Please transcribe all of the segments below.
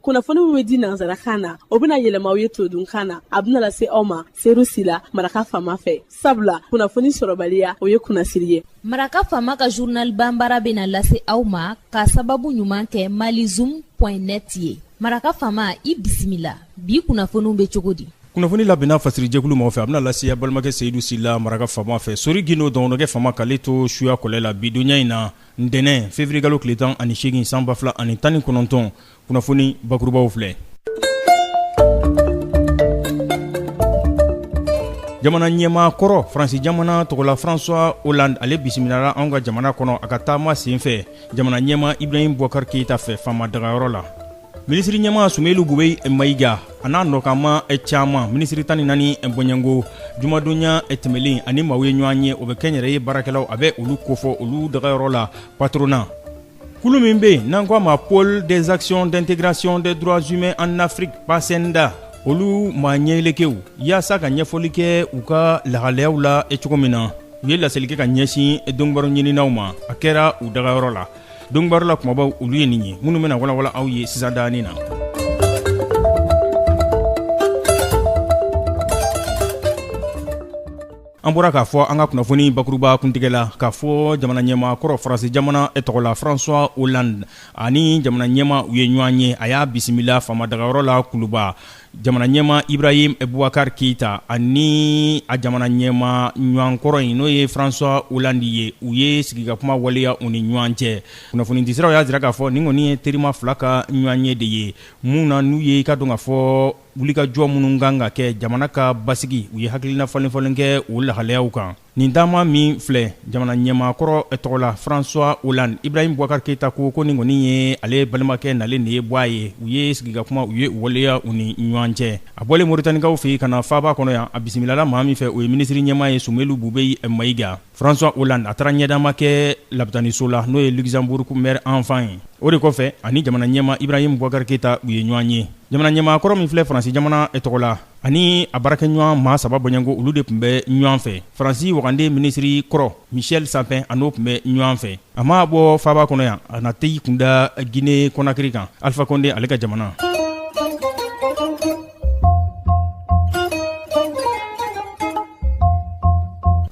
kunnafoni min bɛ di nanzarakan na o bɛna yɛlɛma aw ye todunkan na a bɛna lase aw ma seru sila maraka faama fɛ sabula kunnafoni sɔrɔbaliya o ye kunnasiri ye. Maraka faama ka journal banbara bɛna lase aw ma ka sababu ɲuman kɛ malizoom.net ye. Maraka faama i bisimila bi kunnafoniw bɛ cogo di? Kunnafoni labɛnna fasirijɛkulu ma fɛ a bɛna lase balimakɛ Seyidu Sila maraka faama fɛ Sori Gindo dɔgɔnɔkɛ faama k'ale to suya kɔlɛ la bi donya in na ntɛnɛn février kalo tile 18 san 2019 kunnafoni bakurubaw filɛ. Jamana ɲɛmaa kɔrɔ Faransi jamana tɔgɔla François Hollande ale bisimilara anw ka jamana kɔnɔ a ka taama sen fɛ jamana ɲɛmaa Ibrahim Boubacar Keita fɛ faama dagayɔrɔ la. Minisiri ɲɛmaa Sumelu Gube Mayiga a n'a nɔkama caman minisiri 14 Bɔɲango jumadonya tɛmɛlen ani maaw ye ɲɔgɔn ye o bɛ kɛ yɛrɛ ye baarakɛlaw a bɛ olu kofɔ olu dagayɔrɔ la patronat. Kulu min bɛ yen n'an ko a ma Pôle des actions d'intégration des droits humains en Afrique PACENDA olu maa ɲɛyɛlɛkɛw yaasa ka ɲɛfɔli kɛ u ka lahalayaw la cogo min na u ye laseli kɛ ka ɲɛsin dɔnnibagaw ɲininaw ma a kɛra u dagayɔrɔ la. Dɔnnibagaw la kumabaw olu ye nin ye minnu bɛna walawala aw ye sisan dani na. An bɔra k'a fɔ an ka kunnafoni bakuruba kuntigɛ la k'a fɔ jamana ɲɛmaa kɔrɔ Faransi jamana tɔgɔla François Hollande ani jamana ɲɛmaa u ye ɲɔgɔn ye a y'a bisimila faama dagayɔrɔ la kuluba. Jamana ɲɛmaa Ibrahim Boubacar Keita ani a jamana ɲɛmaa ɲɔgɔnkɔrɔ in n'o ye François Hollande ye u ye sigikakuma waleya u ni ɲɔgɔn cɛ. Kunnafoni disiraw y'a jira k'a fɔ nin kɔni ye terima fila ka ɲɔgɔn ye de ye mun na n'u ye i ka dɔn k'a fɔ wulikajɔ minnu kan ka kɛ jamana ka basigi u ye hakilina falen kɛ o lahalayaw kan. Nin taama min filɛ jamana ɲɛmaakɔrɔ tɔgɔla François Hollande Ibrahim Boubacar Keita ko nin kɔni ye ale balimakɛ nalen de ye bɔ a ye u ye sigikakuma u ye waleya u ni ɲɔgɔn cɛ. A bɔlen Mauritaniikaw fɛ yen ka na faaba kɔnɔ yan a bisimilala maa min fɛ o ye minisiri ɲɛmaa ye Sumelu Bube Mayiga. François Hollande a taara ɲɛdama kɛ lapitaniso la n'o ye Luxembourg maire enfant ye. O de kɔfɛ ani jamana ɲɛmaa Ibrahim Boubacar Keita u ye ɲɔgɔn ye. Jamana ɲɛmaakɔrɔ min filɛ Faransi jamana tɔgɔla ani a baarakɛɲɔgɔn maa saba Bɔɲango olu de tun bɛ ɲɔgɔn fɛ. Faransi wagande minisiri kɔrɔ Michel Sapin a n'o tun bɛ ɲɔgɔn fɛ. A ma bɔ faaba kɔnɔ yan a na tɛ kunda Guinée Conakry kan Alpha Condé ale ka jamana.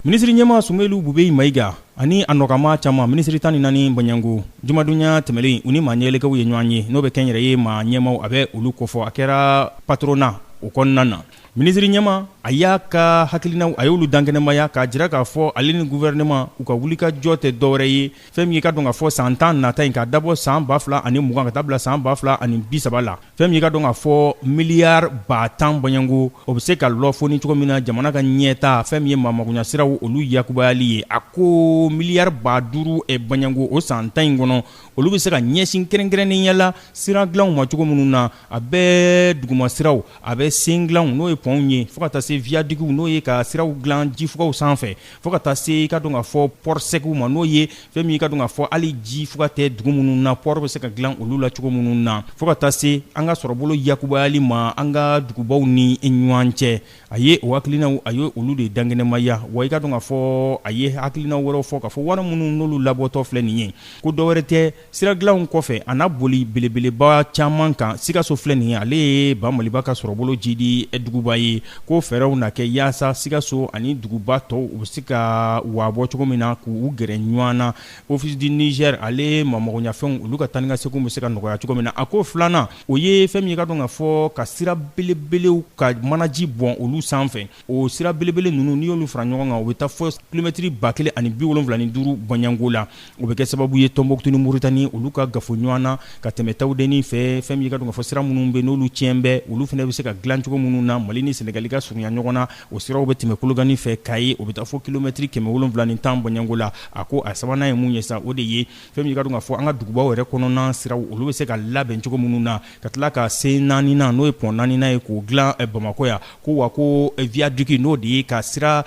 Minisiri ɲɛmaa Sumelu Bube Mayiga ani a nɔkama caman minisiri 14 Bɔɲango jumadonya tɛmɛlen u ni maa ɲɛyɛlɛkɛw ye ɲɔgɔn ye n'o bɛ kɛ yɛrɛ ye maa ɲɛmaw a bɛ olu kofɔ a kɛra patronat o kɔnɔna na. Minisiri ɲɛmaa a y'a ka hakilinaw a y'olu dankɛnɛmaya k'a jira k'a fɔ ale ni gouvernement u ka wulikajɔ tɛ dɔwɛrɛ ye fɛn min ka dɔn k'a fɔ san 10 nata in k'a dabɔ san 2020 ka taa bila san 2030 la fɛn min ka dɔn k'a fɔ miliyari 10 Bɔɲango o bɛ se ka lɔ foni cogo min na jamana ka ɲɛta fɛn min ye maamagoɲa siraw olu yakubayali ye a ko miliyari 50 Bɔɲango o san 10 in kɔnɔ olu bɛ se ka ɲɛsin kɛrɛnkɛrɛnnenya la sira dilanw ma cogo minnu na a bɛ duguma siraw a bɛ sen dilanw n'o ye pɔnw ye fo ka taa se viaductiw n'o ye ka siraw dilan jifugaw sanfɛ fo ka taa se i ka dɔn k'a fɔ port sec ma n'o ye fɛn min i ka dɔn k'a fɔ hali jifuga tɛ dugu minnu na port bɛ se ka dilan olu la cogo minnu na fo ka taa se an ka sɔrɔbolo yakubayali ma an ka dugubaw ni ɲɔgɔn cɛ a ye o hakilinaw a ye olu de dankɛnɛmaya wa i ka dɔn k'a fɔ a ye hakilinaw wɛrɛw fɔ k'a fɔ wari minnu n'olu labɔtɔ filɛ nin ye ko dɔwɛrɛ tɛ sira dilanw kɔfɛ a n'a boli belebeleba caman kan Sikaso filɛ nin ye ale ye Ba Maliba ka sɔrɔbolo jidi duguba ye ko fɛɛrɛw na kɛ yaasa Sikaso ani duguba tɔw u bɛ se ka wabɔ cogo min na k'u gɛrɛ ɲɔgɔn na Office du Niger ale maamagoɲafɛnw olu ka taa ni ka segin bɛ se ka nɔgɔya cogo min na a ko filanan o ye fɛn min ye ka dɔn k'a fɔ ka sira belebelew ka manaji bɔn olu sanfɛ o sira belebele ninnu n'i y'olu fara ɲɔgɔn kan o bɛ taa fɔ kilomɛtiri 1075 Bɔɲango la o bɛ kɛ sababu ye Tombouctou ni Mauritanie olu ka gafo ɲɔgɔn na ka tɛmɛ Tawudeni fɛ fɛn min ye ka dɔn k'a fɔ sira minnu bɛ n'olu tiɲɛ bɛ olu fana bɛ se ka dilan cogo minnu na Mali ni Sénégal ka surunya ɲɔgɔn na o siraw bɛ tɛmɛ Kolokani fɛ Kayi o bɛ taa fɔ kilomɛtiri 770 Bɔɲango la a ko a sabanan ye mun ye sa o de ye fɛn min ye ka dɔn k'a fɔ an ka dugubaw yɛrɛ kɔnɔna siraw olu bɛ se ka labɛn cogo minnu na ka tila ka se naaninan n'o ye pont naaninan ye k'o dilan Bamakɔ yan ko wa ko viaduc n'o de ye ka sira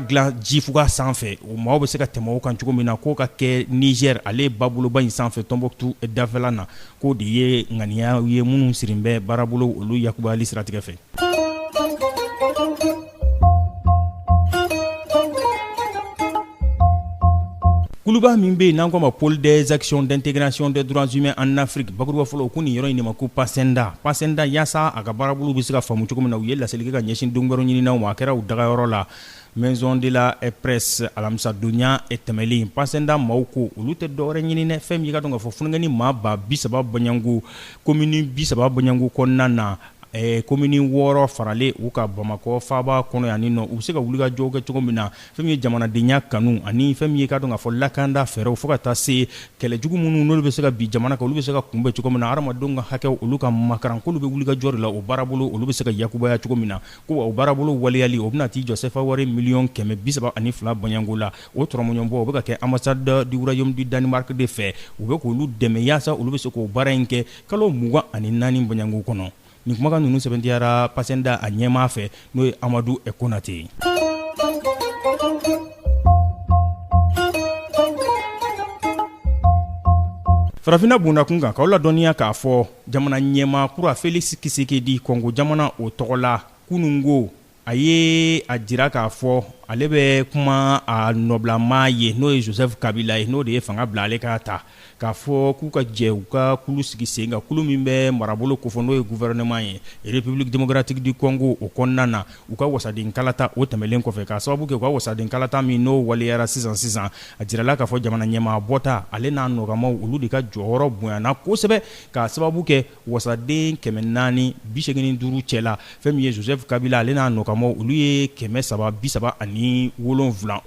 dilan jifuga sanfɛ o maaw bɛ se ka tɛmɛ o kan cogo min na k'o ka kɛ Niger ale baboloba in sanfɛ Tombouctou dafɛla na k'o de ye ŋaniya ye minnu sirin bɛ baarabolo olu yakubayali siratigɛ fɛ. kuluba min be n'an ko ma pôle des actions d'intégration des droits humains en Afrique bakuruba fɔlɔ ko nin yɔrɔ in de ma ko pasenda yaasa a ka baarabolo bɛ se ka faamu cogo min na u ye laseli kɛ ka ɲɛsin dongwɛrɛw ɲininaw ma a kɛra u dagayɔrɔ la maison de la presse alamisa donya tɛmɛlen pasenda maaw ko olu tɛ dɔwɛrɛ ɲini dɛ fɛn min ka dɔn ka fɔ fununkɛni maa ba 30 Banyangu commune 30 Banyangu kɔnɔna na commune 6 farale u ka Bamakɔ faaba kɔnɔ yan nɔ u bɛ se ka wuli ka jɔw kɛ cogo min na fɛn min ye jamanadenya kanu ani fɛn min ye ka dɔn ka fɔ lakanda fɛɛrɛw fo ka taa se kɛlɛjugu minnu n'olu bɛ se ka bi jamana kan olu bɛ se ka kunbɛn cogo min na hadamadenw ka hakɛw olu ka makaran k'olu bɛ wuli ka jɔ de la o baarabolo olu bɛ se ka yakubaya cogo min na ko o baarabolo waleyali o bɛna t'i jɔ CFA wari miliyɔn 132 Banyangu la o tɔrɔmɔɲɔbɔ o bɛ ka kɛ ambassade du royaume du Danemark de fɛ u bɛ k'olu dɛmɛ yaasa olu bɛ se k'o baara in kɛ kalo 24 Banyangu kɔnɔ. Nin kumakan ninnu sɛbɛntiyara pasenda a ɲɛmaa fɛ n'o ye Amadu Konate. Farafina bundakun kan k'aw ladɔnniya k'a fɔ jamana ɲɛmaa kura Félix Tshisekedi Kongo jamana o tɔgɔ la kunungo a ye a jira k'a fɔ ale bɛ kuma a nɔbilama ye n'o ye Joseph Kabila ye n'o de ye fanga bila ale ka ta k'a fɔ k'u ka jɛ u ka kulu sigi sen kan kulu min bɛ marabolo kofɔ n'o ye gouvernement ye République démocratique du Congo o kɔnɔna na u ka wasaden kalata o tɛmɛlen kɔfɛ k'a sababu kɛ u ka wasaden kalata min n'o waliyara sisan a jirala k'a fɔ jamana ɲɛmaa bɔta ale n'a nɔgamaw olu de ka jɔyɔrɔ bonyana kosɛbɛ k'a sababu kɛ wasaden 485 cɛla fɛn min ye Joseph Kabila ale n'a nɔgamaw olu ye 337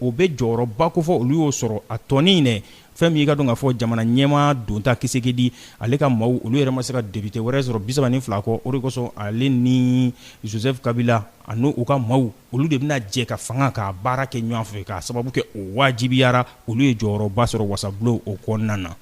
o bɛ jɔyɔrɔba kofɔ olu y'o sɔrɔ a tɔnin dɛ fɛn min ka dɔn ka fɔ jamana ɲɛmaa donta Kisekedi ale ka maaw olu yɛrɛ ma se ka député wɛrɛ sɔrɔ 32 kɔ o de kosɔn ale ni Joseph Kabila ani u ka maaw olu de bɛna jɛ ka fanga ka baara kɛ ɲɔgɔn fɛ k'a sababu kɛ o wajibiyara olu ye jɔyɔrɔba sɔrɔ wasabulon o kɔnɔna na.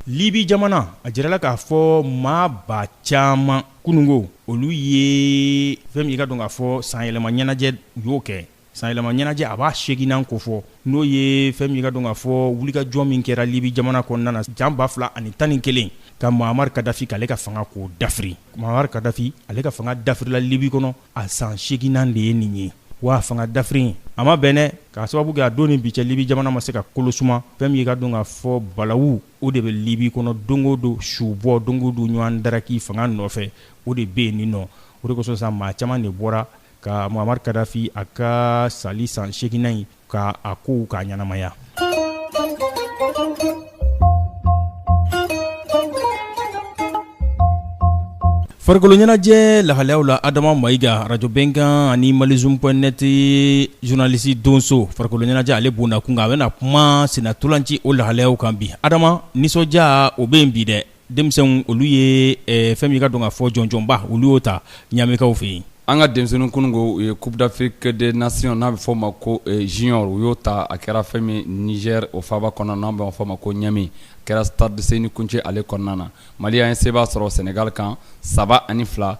Libi jamana a jirala k'a fɔ maa ba caman kunungo olu ye fɛn min ka dɔn k'a fɔ sanyɛlɛma ɲɛnajɛ y'o kɛ sanyɛlɛma ɲɛnajɛ a b'a seginnan ko fɔ n'o ye fɛn min ka dɔn k'a fɔ wulikajɔ min kɛra Libi jamana kɔnɔna na jan 2011 ka Muammar Kadhafi k'ale ka fanga k'o dafiri Muammar Kadhafi ale ka fanga dafirila Libi kɔnɔ a san seginnan de ye nin ye wa fanga dafiri a ma bɛnɛ k'a sababu kɛ a don ni bi cɛ Libi jamana ma se ka kolosuma fɛn min ka dɔn k'a fɔ balawu o de bɛ Libi kɔnɔ don o don subɔ don o don ɲɔgɔn daraki fanga nɔfɛ o de bɛ yen nin nɔ o de kosɔn sa maa caman de bɔra ka Muammar Kadhafi a ka sali san seginnan in ka a kow k'a ɲɛnamaya. Farikolo ɲɛnajɛ lahalayaw la Adama Mayiga radio Bɛnkan ani malizum.net journaliste donso farikolo ɲɛnajɛ ale bonna kun a bɛna kuma senatolanci o lahalayaw kan bi Adama nisɔndiya o bɛ yen bi dɛ denmisɛnw olu ye fɛn min ka dɔn ka fɔ jɔnjɔnba olu y'o ta ɲamikaw fɛ yen. An ka denmisɛnnin kunungo u ye Coupe d'Afrique des Nations n'a bɛ fɔ o ma ko junior u y'o ta a kɛra fɛn min Niger o faaba kɔnɔna na n'an b'a fɔ o ma ko Niamey kɛra Stade Seni Kunce ale kɔnɔna na Mali an ye seba sɔrɔ Senegal kan 3-2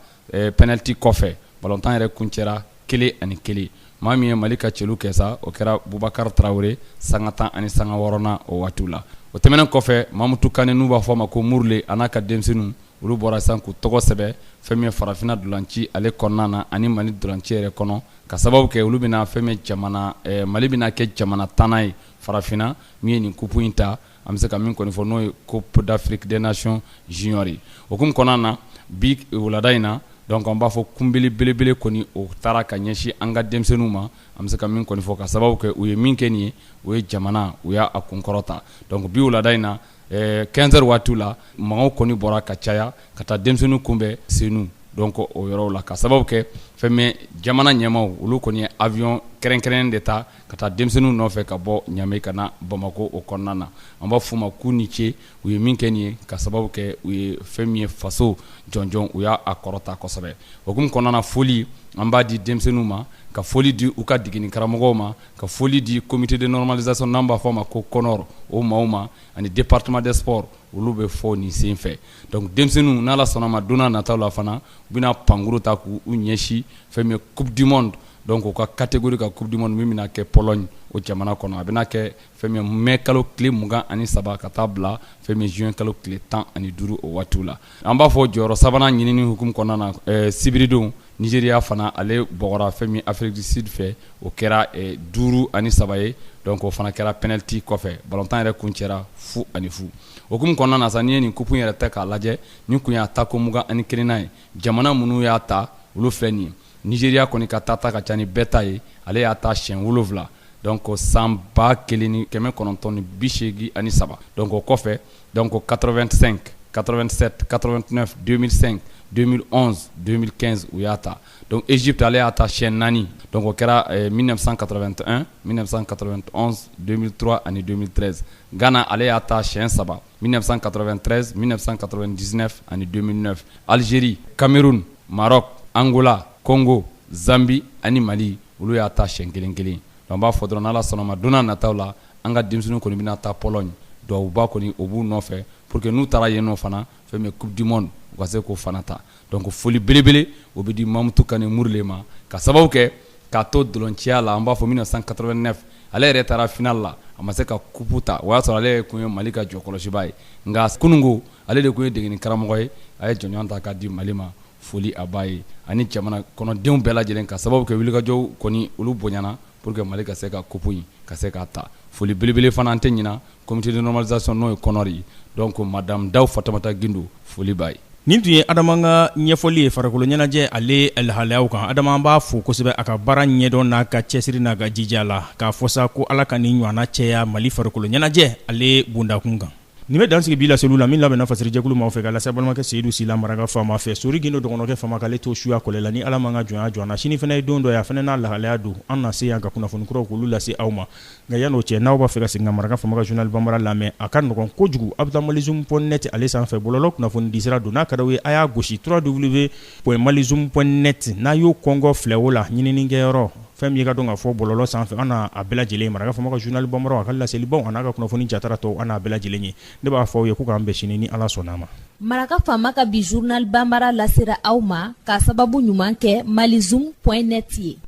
penalty kɔfɛ balontan yɛrɛ kuncɛra 1-1 maa min ye Mali ka cɛlu kɛ sa o kɛra Boubacar Traoré sanga 10 ani sanga 6 na o waatiw la o tɛmɛnen kɔfɛ Mamutu Kane n'u b'a fɔ a ma ko Mourle a n'a ka denmisɛnninw olu bɔra sisan k'u tɔgɔ sɛbɛ fɛn min ye farafina dolanci ale kɔnɔna na ani Mali dolanci yɛrɛ kɔnɔ ka sababu kɛ olu bɛna fɛn min jamana Mali bɛna kɛ jamana 10 ye farafina min ye nin coupe in ta an bɛ se ka min kɔni fɔ n'o ye Coupe d'Afrique des Nations junior ye o kun kɔnɔna na bi wulada in na donc an b'a fɔ kunbeli belebele kɔni o taara ka ɲɛsin an ka denmisɛnninw ma an bɛ se ka min kɔni fɔ ka sababu kɛ u ye min kɛ nin ye o ye jamana u y'a kunkɔrɔta donc bi wulada in na 15h waatiw la mɔgɔw kɔni bɔra ka caya ka taa denmisɛnninw kunbɛn Senu donc o yɔrɔw la ka sababu kɛ fɛn min jamana ɲɛmaaw olu kɔni ye avion kɛrɛnkɛrɛnnen de ta ka taa denmisɛnninw nɔfɛ ka bɔ Niamey ka na Bamako o kɔnɔna na an b'a f'u ma k'u ni ce u ye min kɛ nin ye ka sababu kɛ u ye fɛn min ye faso jɔnjɔn u y'a kɔrɔta kosɛbɛ o hukumu kɔnɔna na foli an b'a di denmisɛnninw ma ka foli di u ka degeli karamɔgɔw ma ka foli di comité de normalisation n'an b'a fɔ ma ko CONOR o maaw ma ani département des sports olu bɛ fɔ nin sen fɛ donc denmisɛnninw n'Ala sɔnna ma don n'a nataw la fana u bɛna pankuru ta k'u ɲɛsin fɛn min ye coupe du monde donc u ka catégorie ka coupe du monde min bɛna kɛ Pologne o jamana kɔnɔ a bɛna kɛ fɛn min ye mai kalo tile 23 ka taa bila fɛn min ye juin kalo tile 15 o waatiw la an b'a fɔ jɔyɔrɔ sabanan ɲinini hukumu kɔnɔna na sibiridon Nigeria fana ale bɔgɔra fɛn min Afrique du Sud fɛ o kɛra 5-3 ye donc o fana kɛra penalty kɔfɛ ballon tan yɛrɛ kun cɛra 0-0 o kuma kɔnɔna na sa ni ye nin coupe yɛrɛ ta k'a lajɛ ni kun y'a ta ko 21 na ye jamana minnu y'a ta olu filɛ nin ye Nigeria kɔni ka ta ka ca ni bɛɛ ta ye ale y'a ta siɲɛ 7 donc 1983 donc o kɔfɛ donc 85 87 89 2005 2011 2015 u y'a ta donc Égypte ale y'a ta siɲɛ 4 donc o kɛra 1981 1991 2003 ani 2013 Ghana ale y'a ta siɲɛ 3 1993 1999 ani 2009 Algérie Cameroun Maroc Angola Congo Zambie ani Mali olu y'a ta siɲɛ 1 donc b'a fɔ dɔrɔn n'Ala sɔnna ma donna nataw la an ka denmisɛnninw kɔni bɛna taa Pologne duwawuba kɔni o b'u nɔfɛ pour que n'u taara yen nɔ fana fɛn min coupe du monde u ka se k'o fana ta donc foli belebele o bɛ di Mamutu Kane Murle ma ka sababu kɛ k'a to dolonciya la an b'a fɔ 1989 ale yɛrɛ taara final la a ma se ka coupe ta o y'a sɔrɔ ale kun ye Mali ka jɔkɔlɔsiba ye nka kunungo ale de kun ye degeni karamɔgɔ ye a ye jɔnjɔn ta k'a di Mali ma foli a b'a ye ani jamana kɔnɔdenw bɛɛ lajɛlen ka sababu kɛ wulikajɔw kɔni olu bonyana pour que Mali ka se ka coupe in ka se k'a ta foli belebele fana an tɛ ɲina comité de normalisation n'o ye kɔnɔri ye donc madame Daw Fatamata Gindo foli b'a ye. Nin tun ye Adama ka ɲɛfɔli ye farikolo ɲɛnajɛ ale lahalayaw kan. Adama b'a fo kosɛbɛ a ka baara ɲɛdɔn n'a ka cɛsiri n'a ka jija la k'a fɔ sa ko Ala ka nin ɲɔgɔnna cɛya Mali farikolo ɲɛnajɛ ale bondakun kan. Nin bɛ dansigi bi la selu la min labɛnna fasirijɛkulu ma fɛ ka lase balimakɛ Seyidu Sila Maraka faama fɛ Sori Gindo dɔgɔnɔkɛ faama k'ale to suya kɔlɛ la ni Ala man ka jɔnya jɔna sini fana ye don dɔ ye a fana n'a lahalaya don an na se yan ka kunnafoni kuraw k'olu lase aw ma nka yan'o cɛ n'aw b'a fɛ ka segin ka Maraka faama ka journal Banbara lamɛn a ka nɔgɔn kojugu a bɛ taa malizoom.net ale sanfɛ bɔlɔlɔ kunnafoni disira don n'a ka d'aw ye a y'a gosi www.malizoom.net n'a y'o kɔngɔ filɛ o la ɲininikɛyɔrɔ fɛn min ka dɔn ka fɔ bɔlɔlɔ sanfɛ an n'a bɛɛ lajɛlen Maraka faama ka journal Banbara a ka laselibaw a n'a ka kunnafoni jatara tɔw an n'a bɛɛ lajɛlen ye ne b'a fɔ aw ye ko k'an bɛn sini ni Ala sɔnna ma. Maraka faama ka bi journal Banbara lasera aw ma k'a sababu ɲuman kɛ malizoom.net ye.